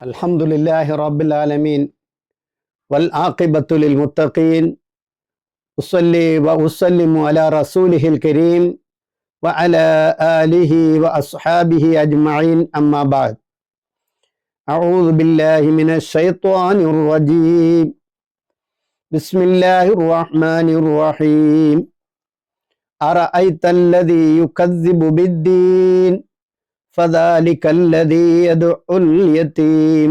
الحمد لله رب العالمين والعاقبة للمتقين أصلي وأسلم على رسوله الكريم وعلى آله وأصحابه أجمعين أما بعد أعوذ بالله من الشيطان الرجيم بسم الله الرحمن الرحيم أرأيت الذي يكذب بالدين فذلك الذي يدعو اليتيم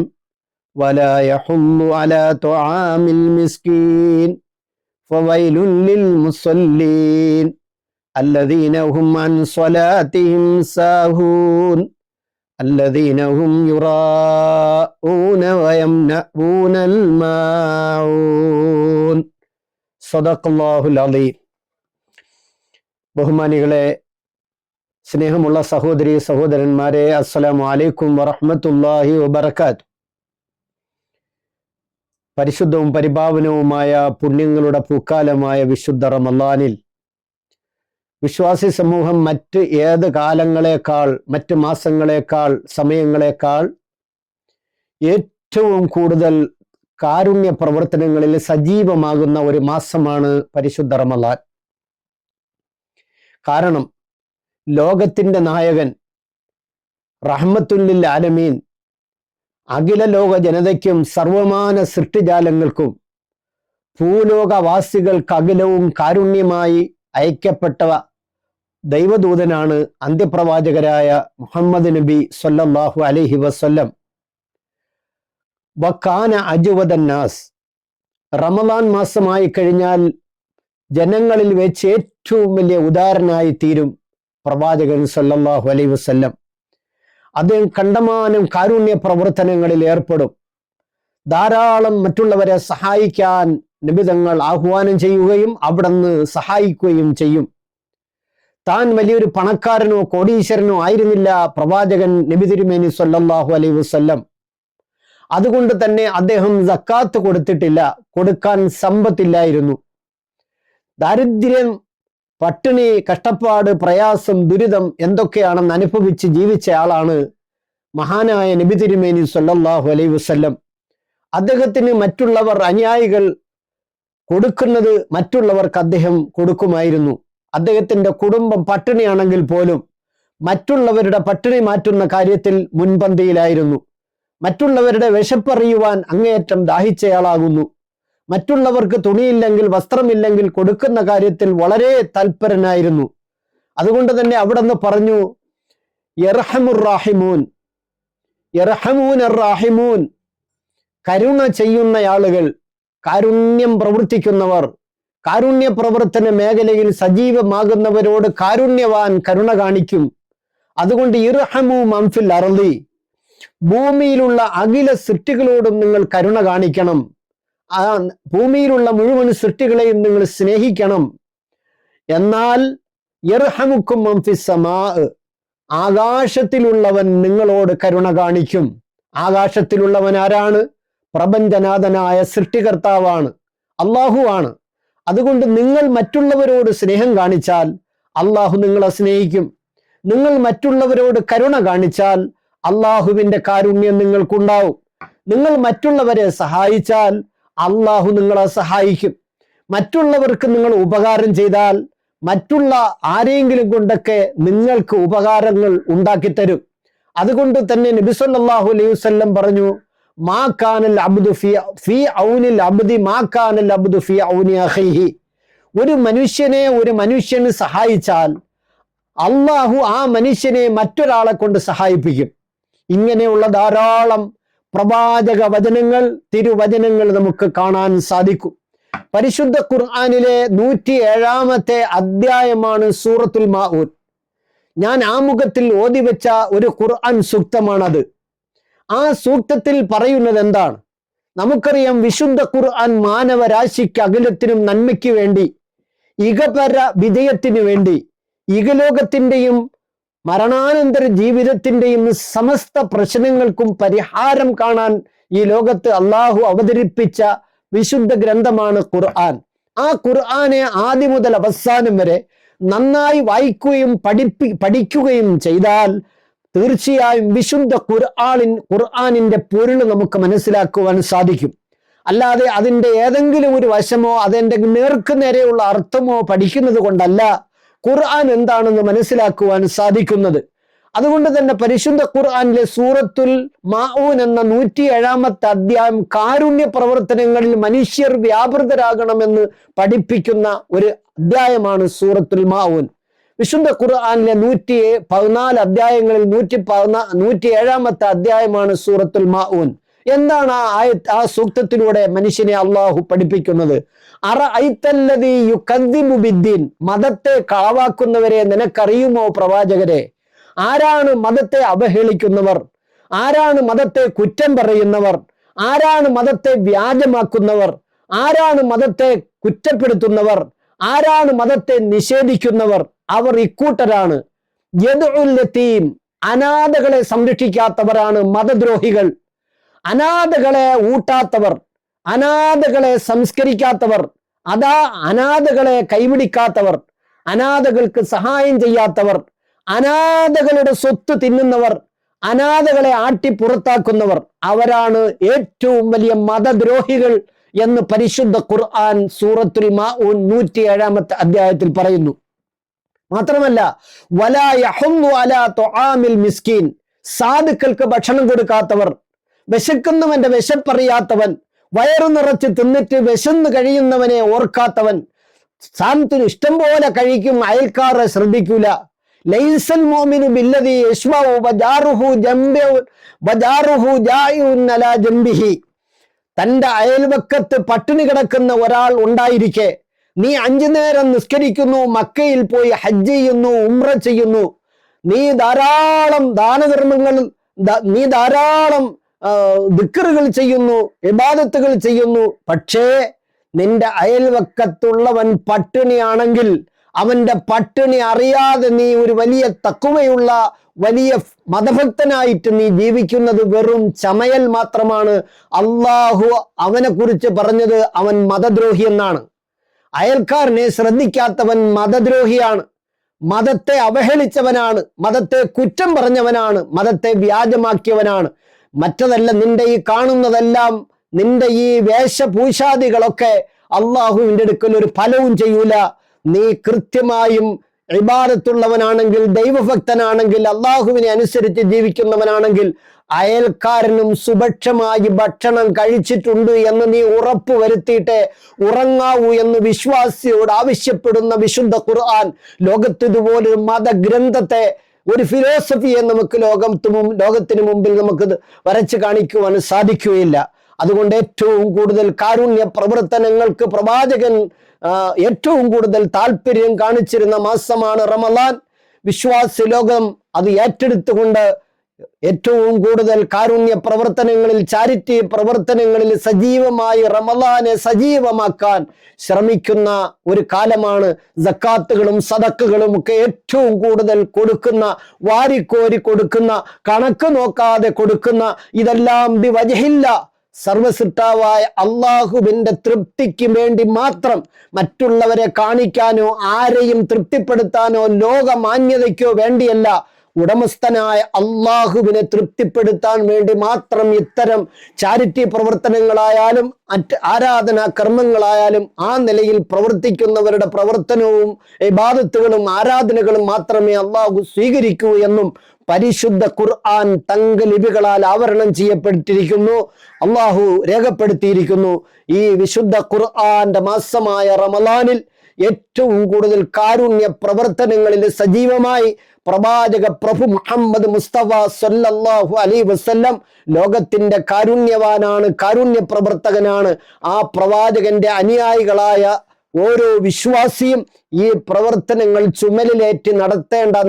ولا يحض على طعام المسكين فويل للمصلين الذين هم عن صلاتهم ساهون الذين هم يراءون ويمنعون الماعون صدق الله العظيم. ബഹുമാനികളെ, സ്നേഹമുള്ള സഹോദരി സഹോദരന്മാരെ, അസ്സലാമു അലൈക്കും വറഹ്മത്തുള്ളാഹി വബറകാത്ത്. പരിശുദ്ധവും പരിപാവനവുമായ പുണ്യങ്ങളുടെ പൂക്കാലമായ വിശുദ്ധ റമളാനിൽ വിശ്വാസി സമൂഹം മറ്റ് ഏത് കാലങ്ങളെക്കാൾ, മറ്റ് മാസങ്ങളെക്കാൾ, സമയങ്ങളെക്കാൾ ഏറ്റവും കൂടുതൽ കാരുണ്യ പ്രവർത്തനങ്ങളിൽ സജീവമാകുന്ന ഒരു മാസമാണ് പരിശുദ്ധ റമളാൻ. കാരണം ലോകത്തിന്റെ നായകൻ റഹ്മത്തുല്ലിൽ ആലമീൻ അഖില ലോക ജനതയ്ക്കും സർവമാന സൃഷ്ടിജാലങ്ങൾക്കും ഭൂലോകവാസികൾക്ക് അഖിലവും കാരുണ്യമായി അയക്കപ്പെട്ട ദൈവദൂതനാണ് അന്ത്യപ്രവാചകരായ മുഹമ്മദ് നബി സ്വല്ലല്ലാഹു അലൈഹി വസല്ലം. വകാന അജ്വദന്നാസ്, റമളാൻ മാസമായി കഴിഞ്ഞാൽ ജനങ്ങളിൽ വെച്ച് ഏറ്റവും വലിയ ഉദാരനായി തീരും പ്രവാചകൻ സല്ലല്ലാഹു അലൈഹി വസല്ലം. അദ്ദേഹം കണ്ടമാനം കാരുണ്യ പ്രവർത്തനങ്ങളിൽ ഏർപ്പെടും. ധാരാളം മറ്റുള്ളവരെ സഹായിക്കാൻ നബിതങ്ങൾ ആഹ്വാനം ചെയ്യുകയും അവിടുന്ന് സഹായിക്കുകയും ചെയ്യും. താൻ വലിയൊരു പണക്കാരനോ കോടീശ്വരനോ ആയിരുന്നില്ല പ്രവാചകൻ നബി തിരുമേനി സല്ലല്ലാഹു അലൈഹി വസല്ലം. അതുകൊണ്ട് തന്നെ അദ്ദേഹം സക്കാത്ത് കൊടുത്തിട്ടില്ല, കൊടുക്കാൻ സമ്പത്തില്ലായിരുന്നു. ദാരിദ്ര്യം, പട്ടിണി, കഷ്ടപ്പാട്, പ്രയാസം, ദുരിതം എന്തൊക്കെയാണെന്ന് അനുഭവിച്ച് ജീവിച്ച ആളാണ് മഹാനായ നബി തിരുമേനി സല്ലല്ലാഹു അലൈഹി വസല്ലം. അദ്ദേഹത്തിന് മറ്റുള്ളവർ, അനുയായികൾ കൊടുക്കുന്നത് മറ്റുള്ളവർക്ക് അദ്ദേഹം കൊടുക്കുമായിരുന്നു. അദ്ദേഹത്തിന്റെ കുടുംബം പട്ടിണിയാണെങ്കിൽ പോലും മറ്റുള്ളവരുടെ പട്ടിണി മാറ്റുന്ന കാര്യത്തിൽ മുൻപന്തിയിലായിരുന്നു. മറ്റുള്ളവരുടെ വിശപ്പറിയുവാൻ അങ്ങേയറ്റം ദാഹിച്ചയാളാകുന്നു. മറ്റുള്ളവർക്ക് തുണിയില്ലെങ്കിൽ, വസ്ത്രമില്ലെങ്കിൽ കൊടുക്കുന്ന കാര്യത്തിൽ വളരെ തൽപരനായിരുന്നു. അതുകൊണ്ട് തന്നെ അവിടുന്ന് പറഞ്ഞു, യർഹമുർ റാഹിമൂൻ, യർഹമൂൻ റാഹിമൂൻ, കരുണ ചെയ്യുന്ന ആളുകൾ, കാരുണ്യം പ്രവർത്തിക്കുന്നവർ, കാരുണ്യ പ്രവർത്തന മേഖലയിൽ സജീവമാകുന്നവരോട് കാരുണ്യവാൻ കരുണ കാണിക്കും. അതുകൊണ്ട് ഇർഹമു മൻ ഫിൽ അർളി, ഭൂമിയിലുള്ള അഖില സൃഷ്ടികളോടും നിങ്ങൾ കരുണ കാണിക്കണം. ആ ഭൂമിയിലുള്ള മുഴുവൻ സൃഷ്ടികളെയും നിങ്ങൾ സ്നേഹിക്കണം. എന്നാൽ യർഹമുക്കും മൻ ഫിസ് സമാ, ആകാശത്തിലുള്ളവൻ നിങ്ങളോട് കരുണ കാണിക്കും. ആകാശത്തിലുള്ളവൻ ആരാണ്? പ്രപഞ്ചനാഥനായ സൃഷ്ടികർത്താവാണ്, അള്ളാഹുവാണ്. അതുകൊണ്ട് നിങ്ങൾ മറ്റുള്ളവരോട് സ്നേഹം കാണിച്ചാൽ അള്ളാഹു നിങ്ങളെ സ്നേഹിക്കും. നിങ്ങൾ മറ്റുള്ളവരോട് കരുണ കാണിച്ചാൽ അള്ളാഹുവിന്റെ കാരുണ്യം നിങ്ങൾക്കുണ്ടാവും. നിങ്ങൾ മറ്റുള്ളവരെ സഹായിച്ചാൽ അള്ളാഹു നിങ്ങളെ സഹായിക്കും. മറ്റുള്ളവർക്ക് നിങ്ങൾ ഉപകാരം ചെയ്താൽ മറ്റുള്ള ആരെങ്കിലും കൊണ്ടൊക്കെ നിങ്ങൾക്ക് ഉപകാരങ്ങൾ ഉണ്ടാക്കിത്തരും. അതുകൊണ്ട് തന്നെ നബി സല്ലല്ലാഹു അലൈഹി വസല്ലം പറഞ്ഞു, മാ കാനൽ അബ്ദു ഫീ ഔനിൽ അബ്ദി മാ കാനൽ അബ്ദു ഫീ ഔനി അഖീഹി. ഒരു മനുഷ്യന് സഹായിച്ചാൽ അള്ളാഹു ആ മനുഷ്യനെ മറ്റൊരാളെ കൊണ്ട് സഹായിപ്പിക്കും. ഇങ്ങനെയുള്ള ധാരാളം പ്രവാചക വചനങ്ങൾ, തിരുവചനങ്ങൾ നമുക്ക് കാണാൻ സാധിക്കും. പരിശുദ്ധ ഖുർആനിലെ 107-ാമത്തെ അധ്യായമാണ് സൂറത്തുൽ മാഊൻ. ഞാൻ ആമുഖത്തിൽ ഓതിവെച്ച ഒരു ഖുർആൻ സൂക്തമാണത്. ആ സൂക്തത്തിൽ പറയുന്നത് എന്താണ്? നമുക്കറിയാം, വിശുദ്ധ ഖുർആൻ മാനവരാശിക്ക് അഖിലത്തിനും നന്മയ്ക്ക് വേണ്ടി, ഇഹപര വിജയത്തിനു വേണ്ടി, ഇഹലോകത്തിന്റെയും മരണാനന്തര ജീവിതത്തിന്റെയും സമസ്ത പ്രശ്നങ്ങൾക്കും പരിഹാരം കാണാൻ ഈ ലോകത്ത് അള്ളാഹു അവതരിപ്പിച്ച വിശുദ്ധ ഗ്രന്ഥമാണ് ഖുർആൻ. ആ ഖുർആനെ ആദ്യം മുതൽ അവസാനം വരെ നന്നായി വായിക്കുകയും പഠിക്കുകയും ചെയ്താൽ തീർച്ചയായും വിശുദ്ധ ഖുർആനിന്റെ പൊരുൾ നമുക്ക് മനസ്സിലാക്കുവാൻ സാധിക്കും. അല്ലാതെ അതിൻ്റെ ഏതെങ്കിലും ഒരു വശമോ അതിൻ്റെ നേർക്ക് നേരെയുള്ള അർത്ഥമോ പഠിക്കുന്നത് കൊണ്ടല്ല ഖുർആൻ എന്താണെന്ന് മനസ്സിലാക്കുവാൻ സാധിക്കുന്നത്. അതുകൊണ്ട് തന്നെ പരിശുദ്ധ ഖുർആനിലെ സൂറത്തുൽ മാഊൻ എന്ന 107-ാമത്തെ അധ്യായം കാരുണ്യ പ്രവർത്തനങ്ങളിൽ മനുഷ്യർ വ്യാപൃതരാകണമെന്ന് പഠിപ്പിക്കുന്ന ഒരു അധ്യായമാണ് സൂറത്തുൽ മാഊൻ. വിശുദ്ധ ഖുർആനിലെ 114 അധ്യായങ്ങളിൽ 107-ാമത്തെ അധ്യായമാണ് സൂറത്തുൽ മാഊൻ. എന്താണ് ആ സൂക്തത്തിലൂടെ മനുഷ്യനെ അള്ളാഹു പഠിപ്പിക്കുന്നത്? അറഅയ്തല്ലദീ യുകദ്ദിബു ബിദ്ദീൻ, മതത്തെ കളവാക്കുന്നവരെ നിനക്കറിയുമോ പ്രവാചകരെ? ആരാണ് മതത്തെ അവഹേളിക്കുന്നവർ? ആരാണ് മതത്തെ കുറ്റം പറയുന്നവർ? ആരാണ് മതത്തെ വ്യാജമാക്കുന്നവർ? ആരാണ് മതത്തെ കുറ്റപ്പെടുത്തുന്നവർ? ആരാണ് മതത്തെ നിഷേധിക്കുന്നവർ? അവർ ഇക്കൂട്ടരാണ്. യദ്ഉൽ യതീം, അനാഥകളെ സംരക്ഷിക്കാത്തവരാണ് മതദ്രോഹികൾ. അനാഥകളെ ഊട്ടാത്തവർ, അനാഥകളെ സംസ്കരിക്കാത്തവർ, അനാഥകളെ കൈപിടിക്കാത്തവർ, അനാഥകൾക്ക് സഹായം ചെയ്യാത്തവർ, അനാഥകളുടെ സ്വത്ത് തിന്നുന്നവർ, അനാഥകളെ ആട്ടി പുറത്താക്കുന്നവർ, അവരാണ് ഏറ്റവും വലിയ മതദ്രോഹികൾ എന്ന് പരിശുദ്ധ ഖുർആൻ സൂറത്തുൽ മാഊൻ 107-ാമത്തെ അധ്യായത്തിൽ പറയുന്നു. മാത്രമല്ല, വലാ യഹുല്ലു അലാ തുആമിൽ മിസ്കീൻ, സാധുക്കൾക്ക് ഭക്ഷണം കൊടുക്കാത്തവർ, വിശക്കുന്നവന്റെ വിശപ്പറിയാത്തവൻ, വയറു നിറച്ച് തിന്നിട്ട് വിശന്ന് കഴിയുന്നവനെ ഓർക്കാത്തവൻ, സാന്ത്വന് ഇഷ്ടം പോലെ കഴിക്കും, അയൽക്കാരെ ശ്രദ്ധിക്കൂല. ലൈസൽ മുഅ്മിനു ബില്ലദീ യശ്ബഉ വജാറുഹു ജാഇഉൻ അലാ ജംബിഹി, തന്റെ അയൽവക്കത്ത് പട്ടിണി കിടക്കുന്ന ഒരാൾ ഉണ്ടായിരിക്കെ നീ 5 നേരം നിസ്കരിക്കുന്നു, മക്കയിൽ പോയി ഹജ്ജ് ചെയ്യുന്നു, ഉംറ ചെയ്യുന്നു, നീ ധാരാളം ദാനധർമ്മങ്ങൾ, നീ ധാരാളം ദിക്റുകൾ ചെയ്യുന്നു, ഇബാദത്തുകൾ ചെയ്യുന്നു, പക്ഷേ നിന്റെ അയൽവക്കത്തുള്ളവൻ പട്ടിണിയാണെങ്കിൽ അവന്റെ പട്ടിണി അറിയാതെ നീ ഒരു വലിയ തഖ്വയുള്ള വലിയ മതഭക്തനായിട്ട് നീ ജീവിക്കുന്നത് വെറും ചമയൽ മാത്രമാണ്. അള്ളാഹു അവനെ കുറിച്ച് പറഞ്ഞത് അവൻ മതദ്രോഹി എന്നാണ്. അയൽക്കാരനെ ശ്രദ്ധിക്കാത്തവൻ മതദ്രോഹിയാണ്, മതത്തെ അവഹേളിച്ചവനാണ്, മതത്തെ കുറ്റം പറഞ്ഞവനാണ്, മതത്തെ വ്യാജമാക്കിയവനാണ്. മറ്റതല്ല, നിന്റെ ഈ കാണുന്നതെല്ലാം, നിന്റെ ഈ വേഷഭൂഷാദികളൊക്കെ അള്ളാഹുവിന്റെ അടുക്കൽ ഒരു ഫലവും ചെയ്യൂല. നീ കൃത്യമായും ഇബാദത്തുള്ളവനാണെങ്കിൽ, ദൈവഭക്തനാണെങ്കിൽ, അള്ളാഹുവിനെ അനുസരിച്ച് ജീവിക്കുന്നവനാണെങ്കിൽ അയൽക്കാരനും സുഭിക്ഷമായി ഭക്ഷണം കഴിച്ചിട്ടുണ്ട് എന്ന് നീ ഉറപ്പ് വരുത്തിയിട്ട് ഉറങ്ങാവൂ എന്ന് വിശ്വാസിയോട് ആവശ്യപ്പെടുന്ന വിശുദ്ധ ഖുർആൻ ലോകത്ത് ഇതുപോലൊരു മതഗ്രന്ഥത്തെ, ഒരു ഫിലോസഫിയെ നമുക്ക് ലോകത്തിന് മുമ്പിൽ നമുക്ക് വരച്ച് കാണിക്കുവാൻ സാധിക്കുകയില്ല. അതുകൊണ്ട് ഏറ്റവും കൂടുതൽ കാരുണ്യ പ്രവർത്തനങ്ങൾക്ക് പ്രവാചകൻ ഏറ്റവും കൂടുതൽ താല്പര്യം കാണിച്ചിരുന്ന മാസമാണ് റമളാൻ. വിശ്വാസി ലോകം അത് ഏറ്റെടുത്തുകൊണ്ട് ഏറ്റവും കൂടുതൽ കാരുണ്യ പ്രവർത്തനങ്ങളിൽ, ചാരിറ്റി പ്രവർത്തനങ്ങളിൽ സജീവമായി റമളാനെ സജീവമാക്കാൻ ശ്രമിക്കുന്ന ഒരു കാലമാണ്. സക്കാത്തുകളും സദഖകളും ഒക്കെ ഏറ്റവും കൂടുതൽ കൊടുക്കുന്ന, വാരിക്കോരി കൊടുക്കുന്ന, കണക്ക് നോക്കാതെ കൊടുക്കുന്ന, ഇതെല്ലാം ബിവജ്ഹില്ല, സർവസൃഷ്ടാവായ അള്ളാഹുവിന്റെ തൃപ്തിക്ക് വേണ്ടി മാത്രം, മറ്റുള്ളവരെ കാണിക്കാനോ ആരെയും തൃപ്തിപ്പെടുത്താനോ ലോകമാന്യതയ്ക്കോ വേണ്ടിയല്ല, ഉടമസ്ഥനായ അള്ളാഹുവിനെ തൃപ്തിപ്പെടുത്താൻ വേണ്ടി മാത്രം ഇത്തരം ചാരിറ്റി പ്രവർത്തനങ്ങളായാലും മറ്റ് ആരാധനാ കർമ്മങ്ങളായാലും ആ നിലയിൽ പ്രവർത്തിക്കുന്നവരുടെ പ്രവർത്തനവും ഇബാദത്തുകളും ആരാധനകളും മാത്രമേ അള്ളാഹു സ്വീകരിക്കൂ എന്നും പരിശുദ്ധ ഖുർആൻ തങ്കലിപികളാൽ ആവരണം ചെയ്യപ്പെട്ടിരിക്കുന്നു, അള്ളാഹു രേഖപ്പെടുത്തിയിരിക്കുന്നു. ഈ വിശുദ്ധ ഖുർആന്റെ മാസമായ റമളാനിൽ ഏറ്റവും കൂടുതൽ കാരുണ്യ പ്രവർത്തനങ്ങളിൽ സജീവമായി പ്രവാചക പ്രഭു മുഹമ്മദ് മുസ്തഫ സല്ലല്ലാഹു അലൈഹി വസല്ലം ലോകത്തിന്റെ കാരുണ്യവാനാണ്, കാരുണ്യ പ്രവർത്തകനാണ്. ആ പ്രവാചകന്റെ അനുയായികളായ ഓരോ വിശ്വാസിയും ഈ പ്രവർത്തനങ്ങൾ ചുമലിലേറ്റി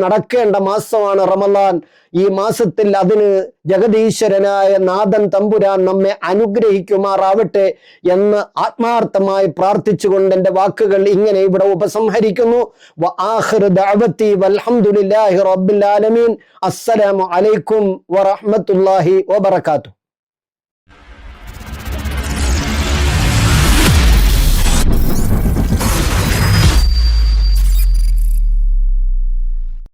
നടക്കേണ്ട മാസമാണ് റമളാൻ. ഈ മാസത്തിൽ അതിന് ജഗദീശ്വരനായ നാഥൻ തമ്പുരാൻ നമ്മെ അനുഗ്രഹിക്കുമാറാവട്ടെ എന്ന് ആത്മാർത്ഥമായി പ്രാർത്ഥിച്ചുകൊണ്ട് എൻ്റെ വാക്കുകൾ ഇങ്ങനെ ഇവിടെ ഉപസംഹരിക്കുന്നു. വആഖിറു ദഅവതി വൽഹംദുലില്ലാഹി റബ്ബിൽ ആലമീൻ. അസ്സലാമു അലൈക്കും വറഹ്മത്തുള്ളാഹി വബറകാതുഹു.